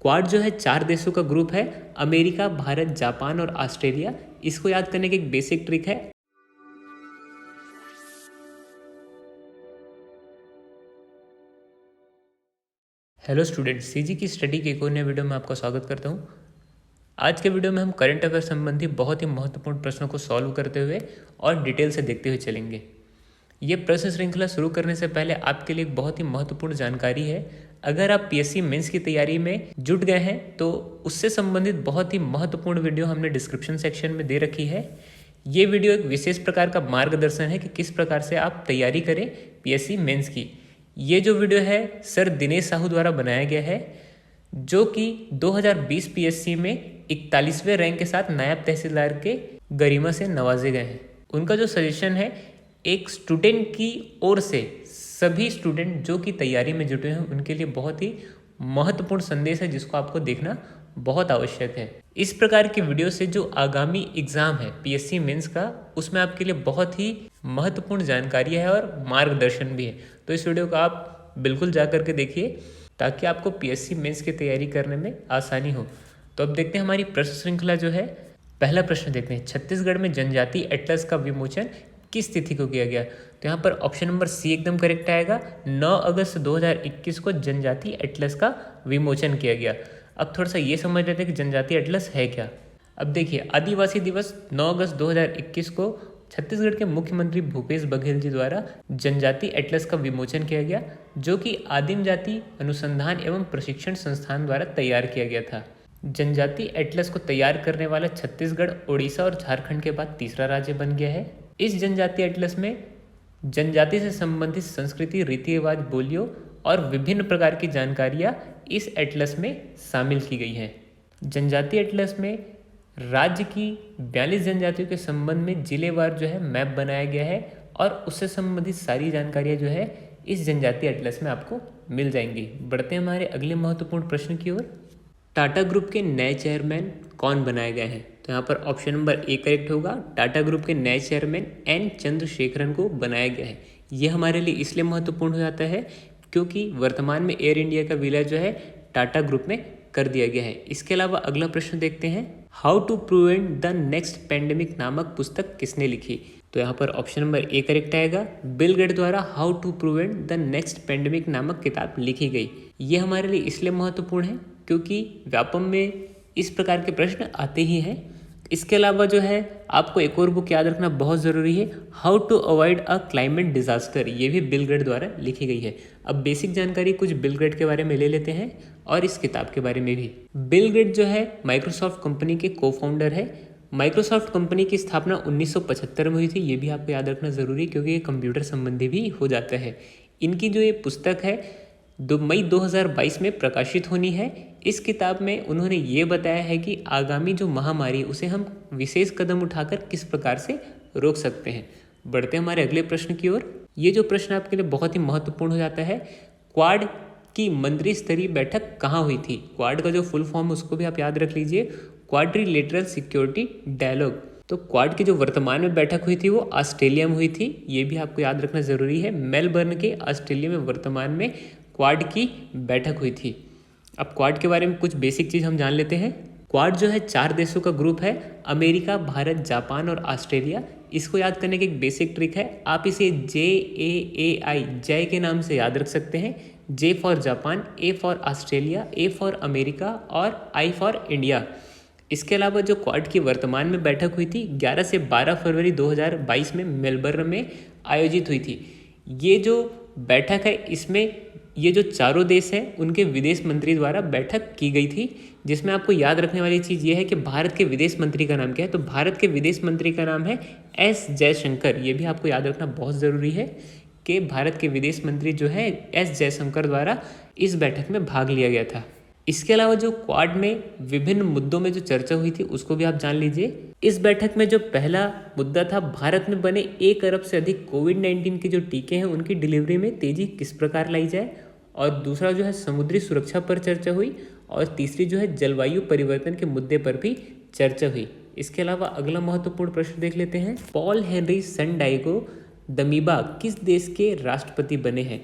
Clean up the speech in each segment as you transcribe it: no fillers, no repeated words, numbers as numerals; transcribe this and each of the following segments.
Quad जो है 4 देशों का ग्रुप है, अमेरिका, भारत, जापान और ऑस्ट्रेलिया। इसको याद करने की एक बेसिक ट्रिक है। हेलो स्टूडेंट्स, सीजी की स्टडी के एक और नए वीडियो में आपका स्वागत करता हूं। आज के वीडियो में हम करंट अफेयर संबंधी बहुत ही महत्वपूर्ण प्रश्नों को सॉल्व करते हुए और डिटेल से देखते हुए चलेंगे। ये प्रश्न श्रृंखला शुरू करने से पहले आपके लिए एक बहुत ही महत्वपूर्ण जानकारी है। अगर आप पीएससी मेंस की तैयारी में जुट गए हैं तो उससे संबंधित बहुत ही महत्वपूर्ण वीडियो हमने डिस्क्रिप्शन सेक्शन में दे रखी है। ये वीडियो एक विशेष प्रकार का मार्गदर्शन है कि किस प्रकार से आप तैयारी करें पीएससी मेंस की। ये जो वीडियो है सर दिनेश साहू द्वारा बनाया गया है, जो कि 2020 पीएससी में 41वें रैंक के साथ नायब तहसीलदार के गरिमा से नवाजे गए हैं। उनका जो सजेशन है एक स्टूडेंट की ओर से सभी स्टूडेंट जो कि तैयारी में जुटे हैं उनके लिए बहुत ही महत्वपूर्ण संदेश है, जिसको आपको देखना बहुत आवश्यक है। इस प्रकार की वीडियो से जो आगामी एग्जाम है पीएससी मेंस का, उसमें आपके लिए बहुत ही महत्वपूर्ण जानकारी है और मार्गदर्शन भी है। तो इस वीडियो को आप बिल्कुल जा करके देखिए ताकि आपको पीएससी मेंस की तैयारी करने में आसानी हो। तो अब देखते हैं हमारी प्रश्न श्रृंखला जो है। पहला प्रश्न देखते हैं, छत्तीसगढ़ में जनजाति एटलस का विमोचन किस तिथि को किया गया? तो यहाँ पर ऑप्शन नंबर सी एकदम करेक्ट आएगा। 9 अगस्त 2021 को जनजाति एटलस का विमोचन किया गया। अब थोड़ा सा ये समझ लेते हैं कि जनजाति एटलस है क्या। अब देखिए, आदिवासी दिवस 9 अगस्त 2021 को छत्तीसगढ़ के मुख्यमंत्री भूपेश बघेल जी द्वारा जनजाति एटलस का विमोचन किया गया, जो कि आदिम जाति अनुसंधान एवं प्रशिक्षण संस्थान द्वारा तैयार किया गया था। जनजाति एटलस को तैयार करने वाला छत्तीसगढ़, ओडिशा और झारखंड के बाद तीसरा राज्य बन गया है। इस जनजाति एटलस में जनजाति से संबंधित संस्कृति, रीति रिवाज, बोलियों और विभिन्न प्रकार की जानकारियाँ इस एटलस में शामिल की गई हैं। जनजाति एटलस में राज्य की 42 जनजातियों के संबंध में जिलेवार जो है मैप बनाया गया है और उससे संबंधित सारी जानकारियाँ जो है इस जनजाति एटलस में आपको मिल जाएंगी। बढ़ते हैं हमारे अगले महत्वपूर्ण प्रश्न की ओर। टाटा ग्रुप के नए चेयरमैन कौन बनाए गए हैं? तो यहाँ पर ऑप्शन नंबर ए करेक्ट होगा। टाटा ग्रुप के नए चेयरमैन एन चंद्रशेखरन को बनाया गया है। ये हमारे लिए इसलिए महत्वपूर्ण हो जाता है क्योंकि वर्तमान में एयर इंडिया का विलय जो है टाटा ग्रुप में कर दिया गया है। इसके अलावा अगला प्रश्न देखते हैं, how to prevent the next pandemic नामक पुस्तक किसने लिखी? तो यहाँ पर ऑप्शन नंबर ए करेक्ट आएगा। बिल गेट द्वारा how to prevent the next pandemic नामक किताब लिखी गई। ये हमारे लिए इसलिए महत्वपूर्ण है क्योंकि व्यापम में इस प्रकार के प्रश्न आते ही हैं। इसके अलावा जो है आपको एक और बुक याद रखना बहुत ज़रूरी है, how to avoid a climate disaster. ये भी बिल गेट द्वारा लिखी गई है। अब बेसिक जानकारी कुछ बिल गेट के बारे में ले लेते हैं और इस किताब के बारे में भी। बिल गेट जो है माइक्रोसॉफ्ट कंपनी के को फाउंडर है। माइक्रोसॉफ्ट कंपनी की स्थापना 1975 में हुई थी। ये भी आपको याद रखना ज़रूरी है क्योंकि ये कंप्यूटर संबंधी भी हो जाता है। इनकी जो ये पुस्तक है 2 मई 2022 में प्रकाशित होनी है। इस किताब में उन्होंने ये बताया है कि आगामी जो महामारी उसे हम विशेष कदम उठाकर किस प्रकार से रोक सकते हैं। बढ़ते हैं हमारे अगले प्रश्न की ओर। ये जो प्रश्न आपके लिए बहुत ही महत्वपूर्ण हो जाता है, क्वाड की मंत्री स्तरीय बैठक कहाँ हुई थी? क्वाड का जो फुल फॉर्म उसको भी आप याद रख लीजिए, क्वाड्रिलेटरल सिक्योरिटी डायलॉग। तो क्वाड की जो वर्तमान में बैठक हुई थी वो ऑस्ट्रेलिया में हुई थी। ये भी आपको याद रखना जरूरी है। मेलबर्न के ऑस्ट्रेलिया में वर्तमान में क्वाड की बैठक हुई थी। अब क्वाड के बारे में कुछ बेसिक चीज़ हम जान लेते हैं। क्वाड जो है 4 देशों का ग्रुप है, अमेरिका, भारत, जापान और ऑस्ट्रेलिया। इसको याद करने की एक बेसिक ट्रिक है, आप इसे JAAI जय के नाम से याद रख सकते हैं। J for Japan, A for Australia, A for America और I फॉर इंडिया। इसके अलावा जो क्वाड की वर्तमान में बैठक हुई थी 11 से 12 फरवरी 2022 में मेलबर्न में आयोजित हुई थी। ये जो बैठक है इसमें ये जो चारों देश हैं उनके विदेश मंत्री द्वारा बैठक की गई थी, जिसमें आपको याद रखने वाली चीज़ ये है कि भारत के विदेश मंत्री का नाम क्या है? तो भारत के विदेश मंत्री का नाम है एस जयशंकर। ये भी आपको याद रखना बहुत ज़रूरी है कि भारत के विदेश मंत्री जो है एस जयशंकर द्वारा इस बैठक में भाग लिया गया था। इसके अलावा जो क्वाड में विभिन्न मुद्दों में जो चर्चा हुई थी उसको भी आप जान लीजिए। इस बैठक में जो पहला मुद्दा था, भारत में बने 1 अरब से अधिक कोविड-19 के जो टीके हैं उनकी डिलीवरी में तेजी किस प्रकार लाई जाए, और दूसरा जो है समुद्री सुरक्षा पर चर्चा हुई, और तीसरी जो है जलवायु परिवर्तन के मुद्दे पर भी चर्चा हुई। इसके अलावा अगला महत्वपूर्ण प्रश्न देख लेते हैं, पॉल हेनरी सन डाइगो दमीबा किस देश के राष्ट्रपति बने हैं?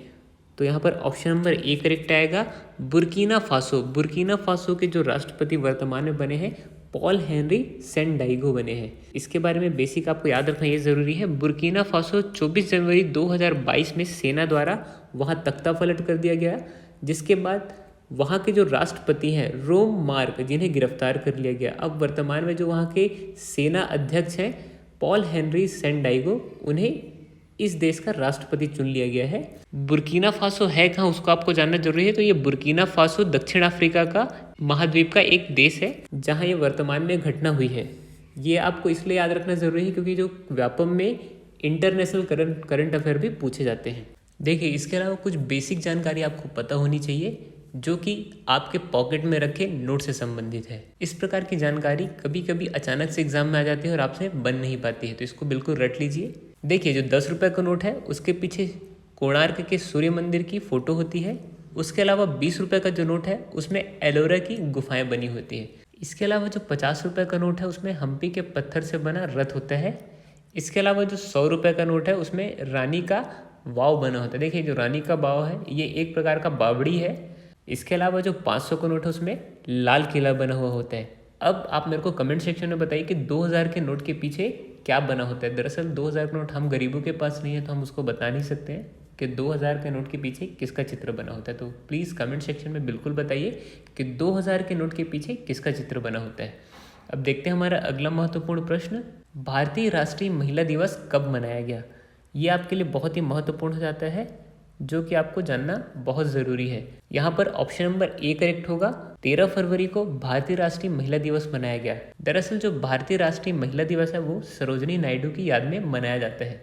तो यहाँ पर ऑप्शन नंबर ए करेक्ट आएगा, बुर्किना फासो। बुर्किना फासो के जो राष्ट्रपति वर्तमान में बने हैं पॉल हेनरी सेंडाइगो बने हैं। इसके बारे में बेसिक आपको याद रखना ये ज़रूरी है। बुर्किना फासो 24 जनवरी 2022 में सेना द्वारा वहाँ तख्ता पलट कर दिया गया, जिसके बाद वहाँ के जो राष्ट्रपति हैं रोम मार्क, जिन्हें गिरफ्तार कर लिया गया। अब वर्तमान में जो वहाँ के सेना अध्यक्ष हैं पॉल हेनरी सेंडाइगो, उन्हें इस देश का राष्ट्रपति चुन लिया गया है। बुर्किना फासो है कहाँ, उसको आपको जानना जरूरी है। तो ये बुर्किना फासो दक्षिण अफ्रीका का महाद्वीप का एक देश है जहाँ ये वर्तमान में घटना हुई है। ये आपको इसलिए याद रखना जरूरी है क्योंकि जो व्यापम में इंटरनेशनल करंट अफेयर भी पूछे जाते हैं। देखिए, इसके अलावा कुछ बेसिक जानकारी आपको पता होनी चाहिए जो कि आपके पॉकेट में रखे नोट से संबंधित है। इस प्रकार की जानकारी कभी कभी अचानक से एग्जाम में आ जाती है और आपसे बन नहीं पाती है, तो इसको बिल्कुल रट लीजिए। देखिए, जो 10 रुपये का नोट है उसके पीछे कोणार्क के सूर्य मंदिर की फोटो होती है। उसके अलावा 20 रुपये का जो नोट है उसमें एलोरा की गुफाएं बनी होती है। इसके अलावा जो 50 रुपये का नोट है उसमें हम्पी के पत्थर से बना रथ होता है। इसके अलावा जो 100 रुपये का नोट है उसमें रानी का वाव बना होता है। देखिए, जो रानी का वाव है ये एक प्रकार का बावड़ी है। इसके अलावा जो 500 का नोट है उसमें लाल किला बना हुआ होता है। अब आप मेरे को कमेंट सेक्शन में बताइए कि 2000 के नोट के पीछे क्या बना होता है। दरअसल 2000 का नोट हम गरीबों के पास नहीं है तो हम उसको बता नहीं सकते हैं कि 2000 के नोट के पीछे किसका चित्र बना होता है। तो प्लीज़ कमेंट सेक्शन में बिल्कुल बताइए कि 2000 के नोट के पीछे किसका चित्र बना होता है। अब देखते हैं हमारा अगला महत्वपूर्ण प्रश्न, भारतीय राष्ट्रीय महिला दिवस कब मनाया गया। ये आपके लिए बहुत ही महत्वपूर्ण हो जाता है, जो कि आपको जानना बहुत ज़रूरी है। यहाँ पर ऑप्शन नंबर ए करेक्ट होगा। 13 फरवरी को भारतीय राष्ट्रीय महिला दिवस मनाया गया। दरअसल जो भारतीय राष्ट्रीय महिला दिवस है वो सरोजिनी नायडू की याद में मनाया जाता है।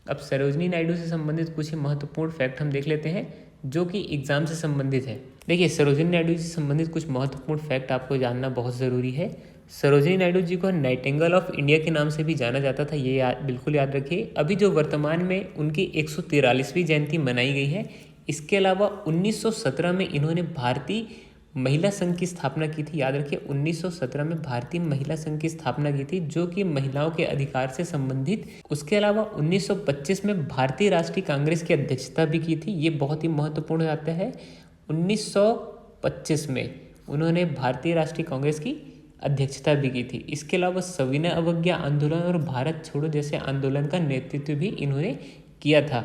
अब सरोजिनी नायडू से संबंधित कुछ ही महत्वपूर्ण फैक्ट हम देख लेते हैं जो कि एग्जाम से संबंधित है। देखिए, सरोजिनी नायडू से संबंधित कुछ महत्वपूर्ण फैक्ट आपको जानना बहुत ज़रूरी है। सरोजिनी नायडू जी को नाइटिंगेल ऑफ इंडिया के नाम से भी जाना जाता था, ये बिल्कुल याद रखिए। अभी जो वर्तमान में उनकी 143वीं जयंती मनाई गई है। इसके अलावा 1917 में इन्होंने भारतीय महिला संघ की स्थापना की थी। याद रखिए, 1917 में भारतीय महिला संघ की स्थापना की थी जो कि महिलाओं के अधिकार से संबंधित। उसके अलावा 1925 में भारतीय राष्ट्रीय कांग्रेस की अध्यक्षता भी की थी। ये बहुत ही महत्वपूर्ण हो जाता है। 1925 में उन्होंने भारतीय राष्ट्रीय कांग्रेस की अध्यक्षता भी की थी। इसके अलावा सविनय अवज्ञा आंदोलन और भारत छोड़ो जैसे आंदोलन का नेतृत्व भी इन्होंने किया था।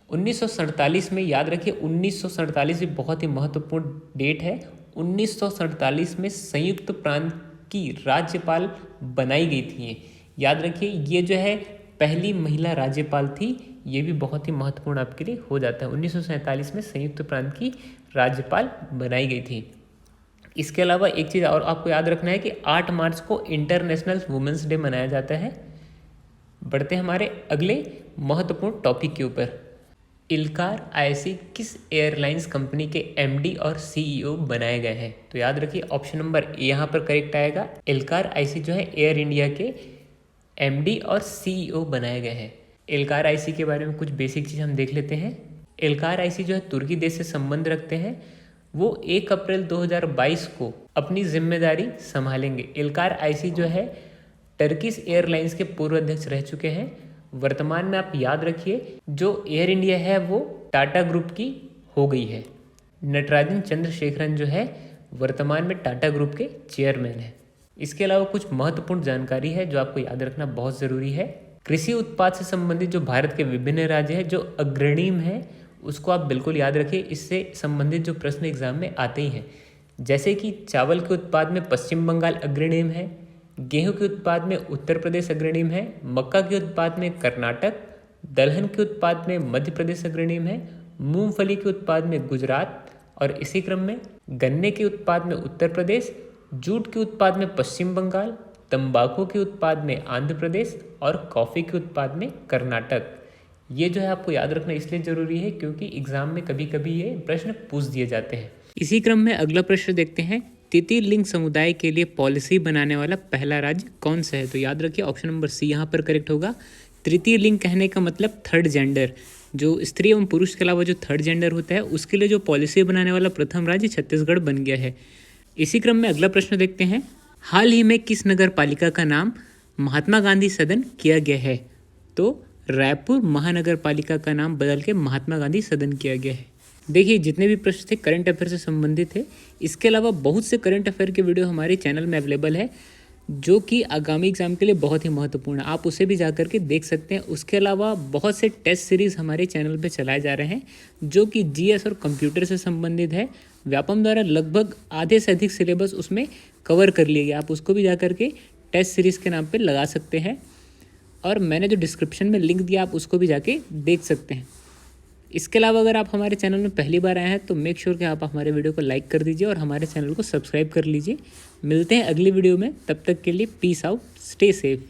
1947 में, याद रखिए 1947 भी बहुत ही महत्वपूर्ण डेट है। 1947 में संयुक्त प्रांत की राज्यपाल बनाई गई थी। याद रखिए, ये जो है पहली महिला राज्यपाल थी। ये भी बहुत ही महत्वपूर्ण आपके लिए हो जाता है। 1947 में संयुक्त प्रांत की राज्यपाल बनाई गई थी। इसके अलावा एक चीज़ और आपको याद रखना है कि 8 मार्च को इंटरनेशनल वुमेंस डे मनाया जाता है। बढ़ते हैं हमारे अगले महत्वपूर्ण टॉपिक के ऊपर। इल्कार आईसी किस एयरलाइंस कंपनी के एमडी और सीईओ बनाए गए हैं। तो याद रखिए ऑप्शन नंबर ए यहाँ पर करेक्ट आएगा। इल्कार आईसी जो है एयर इंडिया के एमडी और सीईओ बनाए गए हैं। इल्कार आईसी के बारे में कुछ बेसिक चीज़ हम देख लेते हैं। इल्कार आईसी जो है तुर्की देश से संबंध रखते हैं। वो 1 अप्रैल 2022 को अपनी जिम्मेदारी संभालेंगे। इल्कार आईसी जो है टर्किश एयरलाइंस के पूर्व अध्यक्ष रह चुके हैं। वर्तमान में आप याद रखिए जो एयर इंडिया है वो टाटा ग्रुप की हो गई है। नटराजन चंद्रशेखरन जो है वर्तमान में टाटा ग्रुप के चेयरमैन है। इसके अलावा कुछ महत्वपूर्ण जानकारी है जो आपको याद रखना बहुत ज़रूरी है। कृषि उत्पाद से संबंधित जो भारत के विभिन्न राज्य हैं जो अग्रणीय हैं उसको आप बिल्कुल याद रखिए। इससे संबंधित जो प्रश्न एग्जाम में आते ही हैं, जैसे कि चावल के उत्पाद में पश्चिम बंगाल अग्रणीय है, गेहूं के उत्पाद में उत्तर प्रदेश अग्रणीय है, मक्का के उत्पाद में कर्नाटक, दलहन के उत्पाद में मध्य प्रदेश अग्रणीय है, मूंगफली के उत्पाद में गुजरात और इसी क्रम में गन्ने के उत्पाद में उत्तर प्रदेश, जूट के उत्पाद में पश्चिम बंगाल, तंबाकू के उत्पाद में आंध्र प्रदेश और कॉफ़ी के उत्पाद में कर्नाटक। ये जो है आपको याद रखना इसलिए ज़रूरी है क्योंकि एग्जाम में कभी कभी ये प्रश्न पूछ दिए जाते हैं। इसी क्रम में अगला प्रश्न देखते हैं। तृतीय लिंग समुदाय के लिए पॉलिसी बनाने वाला पहला राज्य कौन सा है। तो याद रखिए ऑप्शन नंबर सी यहाँ पर करेक्ट होगा। तृतीय लिंग कहने का मतलब थर्ड जेंडर, जो स्त्री एवं पुरुष के अलावा जो थर्ड जेंडर होता है उसके लिए जो पॉलिसी बनाने वाला प्रथम राज्य छत्तीसगढ़ बन गया है। इसी क्रम में अगला प्रश्न देखते हैं। हाल ही में किस नगर पालिका का नाम महात्मा गांधी सदन किया गया है। तो रायपुर महानगर पालिका का नाम बदल के महात्मा गांधी सदन किया गया है। देखिए जितने भी प्रश्न थे करंट अफेयर से संबंधित थे। इसके अलावा बहुत से करंट अफेयर के वीडियो हमारे चैनल में अवेलेबल है जो कि आगामी एग्जाम के लिए बहुत ही महत्वपूर्ण है, आप उसे भी जा करके देख सकते हैं। उसके अलावा बहुत से टेस्ट सीरीज़ हमारे चैनल पे चलाए जा रहे हैं जो कि जीएस और कंप्यूटर से संबंधित है। व्यापम द्वारा लगभग आधे से अधिक सिलेबस उसमें कवर कर लिया गया, आप उसको भी जा करके टेस्ट सीरीज़ के नाम पर लगा सकते हैं। और मैंने जो डिस्क्रिप्शन में लिंक दिया आप उसको भी जाके देख सकते हैं। इसके अलावा अगर आप हमारे चैनल में पहली बार आए हैं तो मेक श्योर कि आप हमारे वीडियो को लाइक कर दीजिए और हमारे चैनल को सब्सक्राइब कर लीजिए। मिलते हैं अगली वीडियो में, तब तक के लिए पीस आउट, स्टे सेफ।